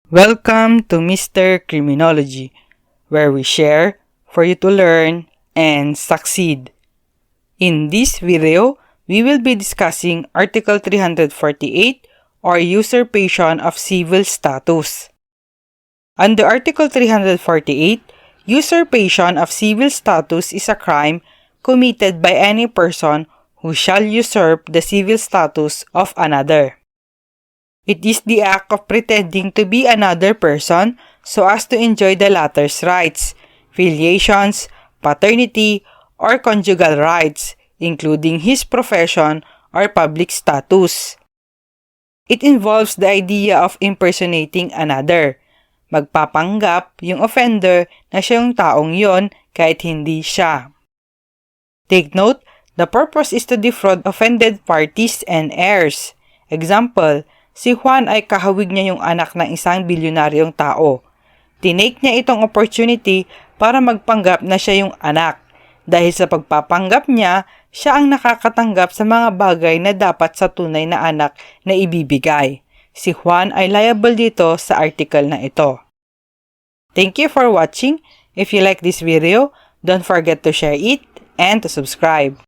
Welcome to Mr. Criminology, where we share for you to learn and succeed. In this video, we will be discussing Article 348 or Usurpation of Civil Status. Under Article 348, usurpation of civil status is a crime committed by any person who shall usurp the civil status of another. It is the act of pretending to be another person so as to enjoy the latter's rights, filiations, paternity, or conjugal rights, including his profession or public status. It involves the idea of impersonating another. Magpapanggap yung offender na siya yung taong yon kahit hindi siya. Take note, the purpose is to defraud offended parties and heirs. Example, si Juan ay kahawig niya yung anak ng isang bilyonaryong tao. Tinake niya itong opportunity para magpanggap na siya yung anak. Dahil sa pagpapanggap niya, siya ang nakakatanggap sa mga bagay na dapat sa tunay na anak na ibibigay. Si Juan ay liable dito sa article na ito. Thank you for watching. If you like this video, don't forget to share it and to subscribe.